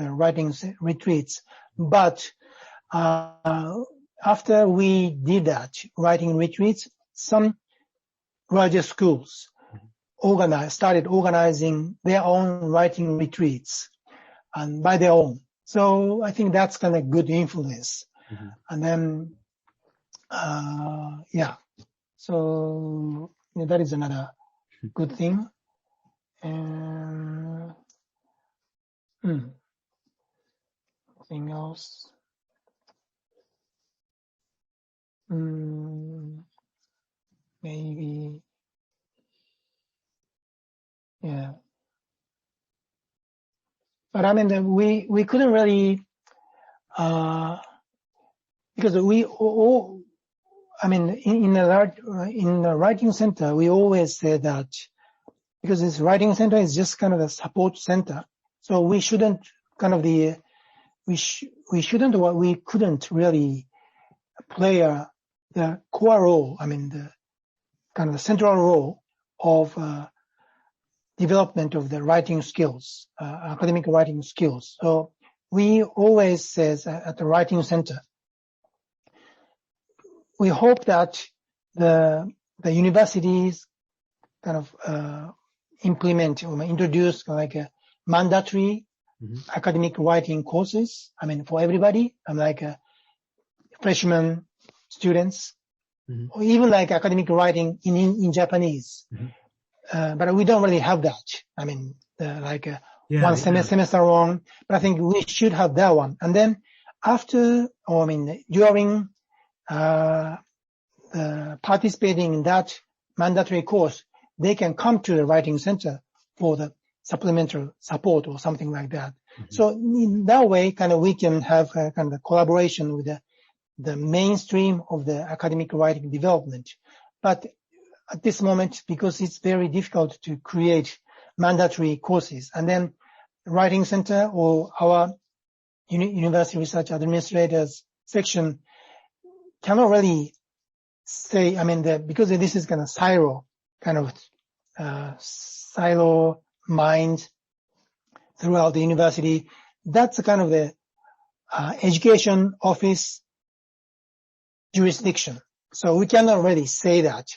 the writing retreats. But after we did that, writing retreats, some graduate schools started organizing their own writing retreats and by their own. So I think that's kind of good influence. Mm-hmm. And then, so that is another good thing. And anything else? Maybe, yeah. But I mean, we couldn't really, because we all, I mean, in the writing center, we always say that because this writing center is just kind of a support center, so we shouldn't kind of we couldn't really play the core role. I mean, the kind of the central role of development of the writing skills, academic writing skills. So we always says at the writing center, we hope that the universities kind of implement or introduce like a mandatory academic writing courses. I mean, for everybody, like freshman students, or even like academic writing in Japanese. But we don't really have that. I mean, one semester long, but I think we should have that one. And then during participating in that mandatory course, they can come to the writing center for the supplementary support or something like that. So in that way, kind of we can have kind of a collaboration with the mainstream of the academic writing development. But at this moment, because it's very difficult to create mandatory courses, and then writing center or our university research administrators section cannot really say, I mean, because this is kind of silo mind throughout the university, that's kind of the education office jurisdiction. So we cannot really say that.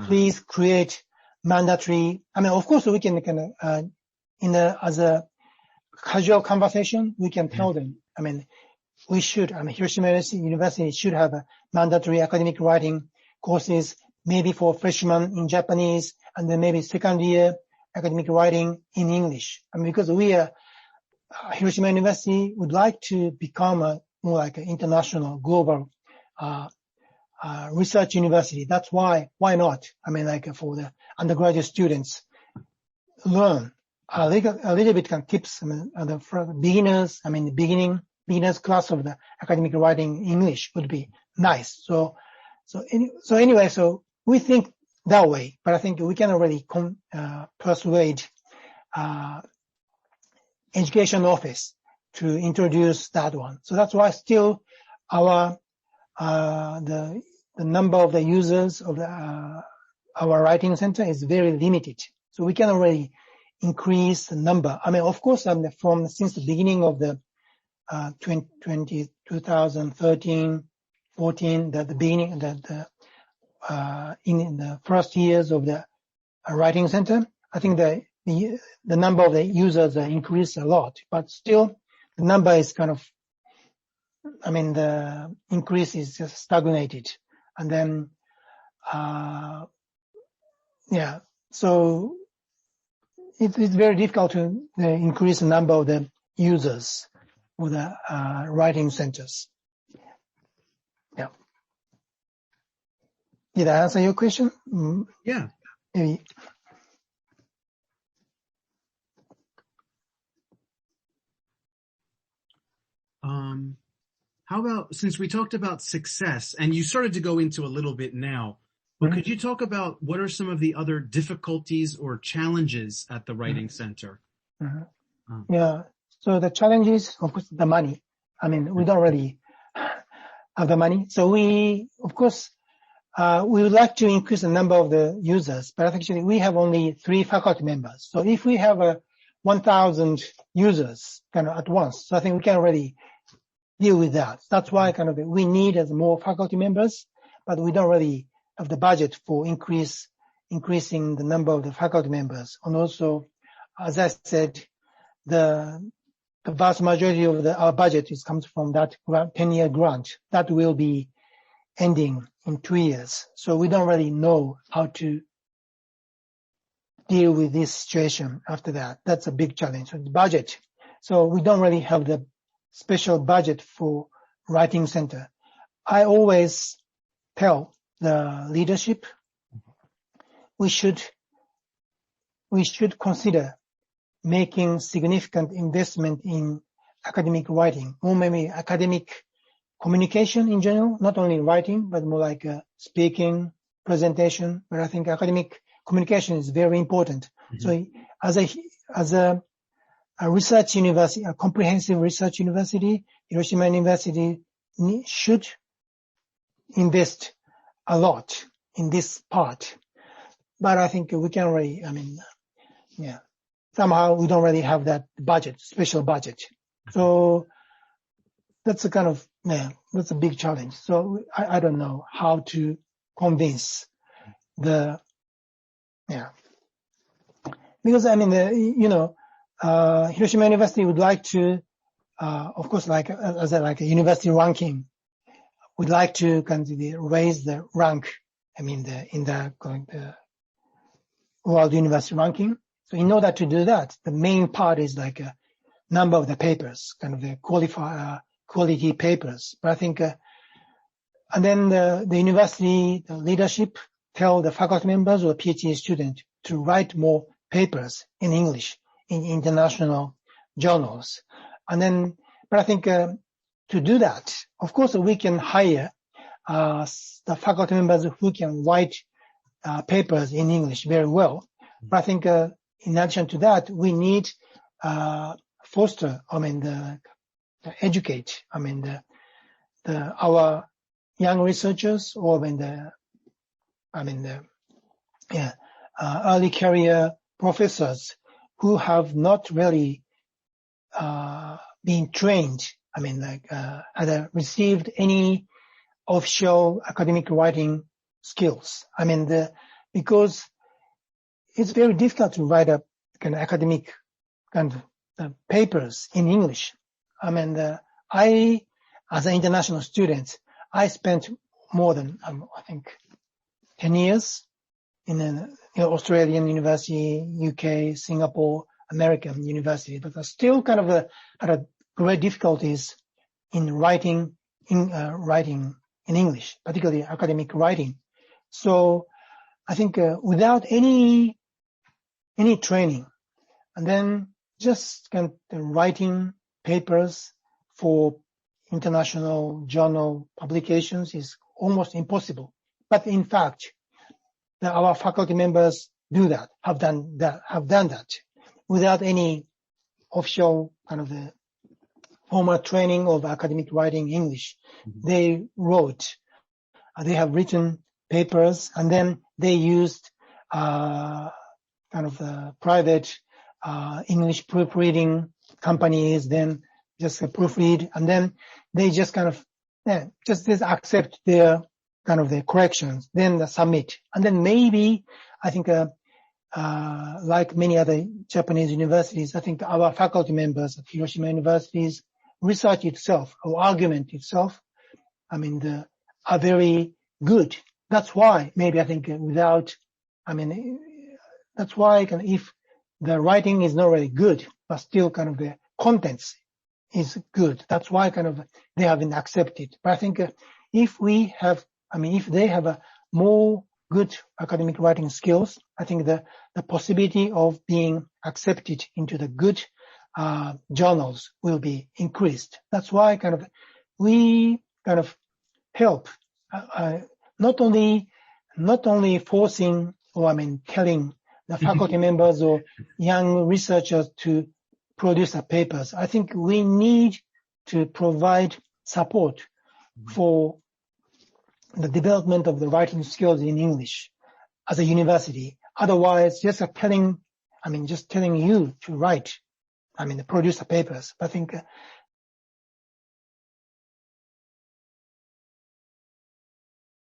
Please create mandatory. I mean, of course, we can kind of, as a casual conversation, we can tell them. I mean, Hiroshima University should have a mandatory academic writing courses, maybe for freshmen in Japanese, and then maybe second year academic writing in English. I mean, because Hiroshima University would like to become more like an international, global, research university. That's why not? I mean, like for the undergraduate students, learn a little bit kind of tips. I mean, for beginners, I mean, the beginners class of the academic writing English would be nice. So anyway, so we think that way, but I think we cannot really persuade, education office to introduce that one. So that's why still our, the number of the users of our writing center is very limited. So we cannot really increase the number. I mean, of course, since the beginning of the 2013, 14, the beginning, in the first years of the writing center, I think the number of the users increased a lot, but still the number is kind of, I mean, the increase is just stagnated. And then, so it's very difficult to increase the number of the users of the writing centers. Yeah. Did I answer your question? Yeah. Maybe. How about, since we talked about success, and you started to go into a little bit now, but could you talk about what are some of the other difficulties or challenges at the writing center? Yeah. So the challenges, of course, the money. I mean, we don't really have the money. So we would like to increase the number of the users, but actually we have only 3 faculty members. So if we have 1,000 users kind of at once. So I think we can already deal with that. That's why kind of we need as more faculty members, but we don't really have the budget for increasing the number of the faculty members. And also, as I said, the vast majority of our budget comes from that 10-year grant that will be ending in 2 years. So we don't really know how to deal with this situation after that. That's a big challenge. So the budget. So we don't really have the special budget for writing center. I always tell the leadership we should consider making significant investment in academic writing, or maybe academic communication in general, not only writing, but more like speaking, presentation. But I think academic communication is very important. So as a research university, a comprehensive research university, Hiroshima University should invest a lot in this part. But I think we can really, somehow we don't really have that budget, special budget. So that's a kind of, that's a big challenge. So I don't know how to convince because Hiroshima University would like to, of course, as a university ranking, would like to kind of raise the rank, in the world university ranking. So in order to do that, the main part is like a number of the papers, kind of the quality papers. But I think, and then the university the leadership tell the faculty members or PhD students to write more papers in English in international journals. And then, but I think to do that, of course, we can hire the faculty members who can write papers in English very well. But I think in addition to that, we need foster, educate, our young researchers or early career professors who have not really been trained, had received any official academic writing skills. Because it's very difficult to write a kind of academic kind of papers in English. I, as an international student, I spent more than, 10 years in an Australian university, UK, Singapore, American university, but I still kind of had great difficulties in writing in English, particularly academic writing. So I think without any training, and then just kind of writing papers for international journal publications is almost impossible. But in fact, our faculty members have done that without any official kind of the formal training of academic writing English. They have written papers, and then they used kind of private English proofreading companies, then just proofread, and then they just kind of just accept their kind of the corrections, then submit. And then maybe, I think, like many other Japanese universities, I think our faculty members at Hiroshima University's research itself, or argument itself, are very good. That's why maybe I think that's why if the writing is not really good, but still kind of the contents is good. That's why kind of they have been accepted. But I think if they have a more good academic writing skills, I think the possibility of being accepted into the good journals will be increased. That's why kind of we kind of help not only forcing or telling the faculty members or young researchers to produce the papers. I think we need to provide support for the development of the writing skills in English as a university. Otherwise, just telling, just telling you to write, produce the papers. I think